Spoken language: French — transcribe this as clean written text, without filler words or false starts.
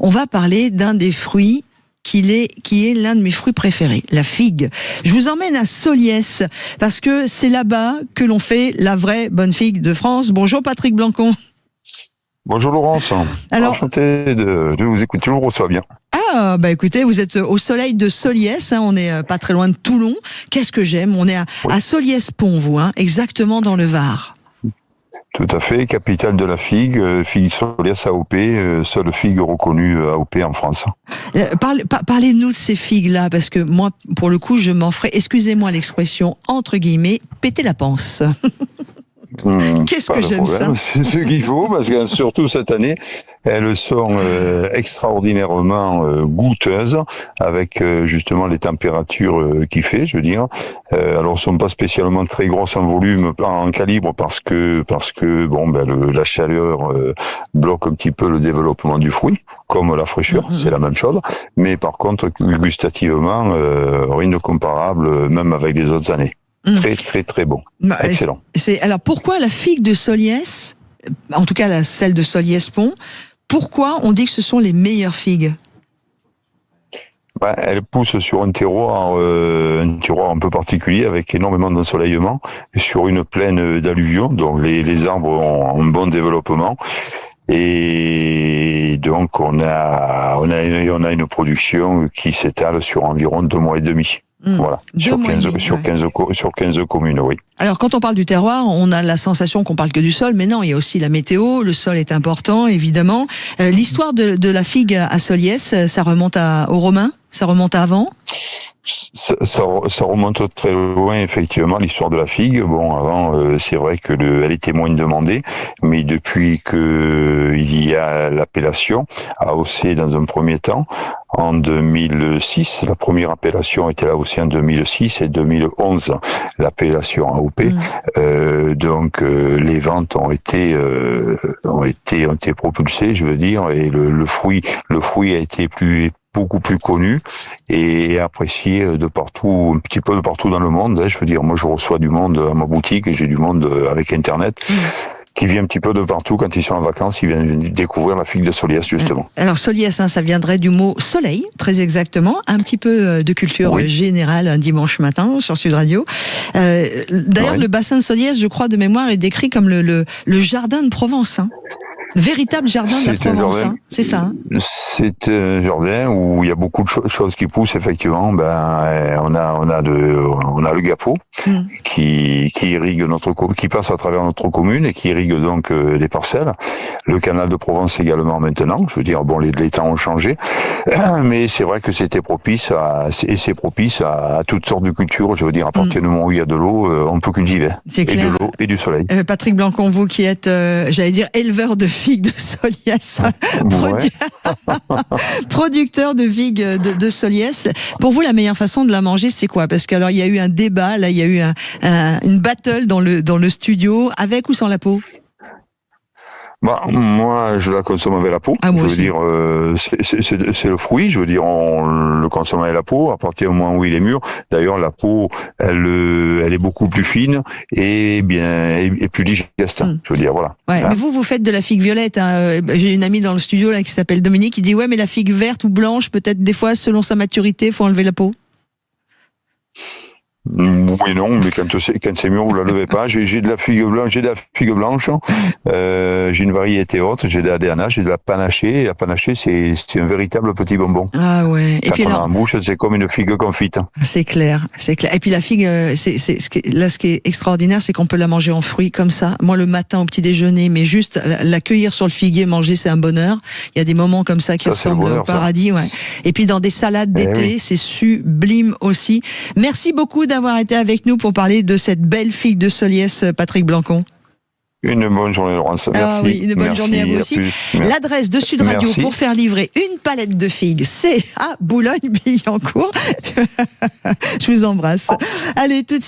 On va parler d'un des fruits qui est l'un de mes fruits préférés, la figue. Je vous emmène à Solliès, parce que c'est là-bas que l'on fait la vraie bonne figue de France. Bonjour Patrick Blancon. Bonjour Laurence. Alors, enchanté de vous écouter, je vous reçois bien. Ah, bah écoutez, vous êtes au soleil de Solliès, hein, on est pas très loin de Toulon. Qu'est-ce que j'aime, on est à Solliès-Pont, vous, hein, exactement dans le Var. Tout à fait, capitale de la figue, figue Solliès AOP, seule figue reconnue AOP en France. Parlez-nous de ces figues-là, parce que moi, pour le coup, je m'en ferai, excusez-moi l'expression, entre guillemets, péter la panse. Qu'est-ce que j'aime ça. C'est ce qu'il faut, parce que surtout cette année, elles sont extraordinairement goûteuses, avec justement les températures qu'il fait, je veux dire. Alors, elles sont pas spécialement très grosses en volume, en calibre, parce que bon, la chaleur bloque un petit peu le développement du fruit, comme la fraîcheur, c'est la même chose. Mais par contre, gustativement, rien de comparable, même avec les autres années. Très très très bon, excellent. Alors pourquoi la figue de Solliès, en tout cas celle de Solliès-Pont, pourquoi on dit que ce sont les meilleures figues? Elle pousse sur un terroir un peu particulier, avec énormément d'ensoleillement, sur une plaine d'alluvions, donc les arbres ont un bon développement. Et donc on a une production qui s'étale sur environ 2 mois et demi. Voilà, sur 15 communes, oui. Alors, quand on parle du terroir, on a la sensation qu'on parle que du sol, mais non, il y a aussi la météo, le sol est important, évidemment. L'histoire de la figue à Solliès, ça remonte aux Romains? Ça remonte à avant? Ça remonte très loin, effectivement, l'histoire de la figue. Bon, avant, c'est vrai que elle était moins demandée, mais depuis que il y a l'appellation AOC dans un premier temps, en 2006, la première appellation était là aussi en 2006 et 2011, l'appellation AOP. Donc, les ventes ont été propulsées, je veux dire, et le fruit a été beaucoup plus connu et apprécié de partout, un petit peu de partout dans le monde. Je veux dire, moi je reçois du monde à ma boutique et j'ai du monde avec Internet qui vient un petit peu de partout. Quand ils sont en vacances, ils viennent découvrir la figue de Solliès, justement. Alors Solliès, ça viendrait du mot soleil, très exactement. Un petit peu de culture générale un dimanche matin sur Sud Radio. D'ailleurs, le bassin de Solliès, je crois de mémoire, est décrit comme le jardin de Provence. Hein. Véritable jardin de la Provence, c'est ça. C'est un jardin où il y a beaucoup de choses qui poussent, effectivement. On a le Gapeau qui irrigue qui passe à travers notre commune et qui irrigue donc les parcelles. Le canal de Provence également maintenant. Je veux dire, bon, les temps ont changé, mais c'est vrai que c'est propice à toutes sortes de cultures. Je veux dire, à partir du moment où il y a de l'eau, on peut cultiver. C'est clair. Et de l'eau et du soleil. Patrick Blancon, vous qui êtes, j'allais dire, éleveur de figues de Solliès, producteur de figues de Solliès. Pour vous, la meilleure façon de la manger, c'est quoi? Parce que alors il y a eu un débat, là, il y a eu une battle dans le studio, avec ou sans la peau? Moi, je la consomme avec la peau. Je veux dire, c'est le fruit. Je veux dire, on le consomme avec la peau à partir du moment où il est mûr. D'ailleurs, la peau, elle est beaucoup plus fine et plus digeste. Je veux dire, voilà. Ouais, mais vous faites de la figue violette. Hein. J'ai une amie dans le studio là qui s'appelle Dominique, qui dit mais la figue verte ou blanche, peut-être des fois, selon sa maturité, faut enlever la peau. Oui, non, mais quand c'est mûr, vous la levez pas. J'ai de la figue blanche, j'ai une variété haute, j'ai de la DNA, j'ai de la panachée. Et la panachée, c'est un véritable petit bonbon. Ah ouais. Et puis on a en bouche, c'est comme une figue confite. C'est clair, c'est clair. Et puis la figue, ce qui est extraordinaire, c'est qu'on peut la manger en fruits comme ça. Moi, le matin au petit déjeuner, mais juste la cueillir sur le figuier, manger, c'est un bonheur. Il y a des moments comme ça qui ressemblent au paradis. Ouais. Et puis dans des salades d'été, c'est sublime aussi. Merci beaucoup d'avoir été avec nous pour parler de cette belle figue de Solliès, Patrick Blancon. Une bonne journée, Laurence. Merci. Ah oui, une bonne journée à vous aussi. L'adresse de Sud Radio pour faire livrer une palette de figues, c'est à Boulogne-Billancourt. Je vous embrasse. Allez, tout de suite.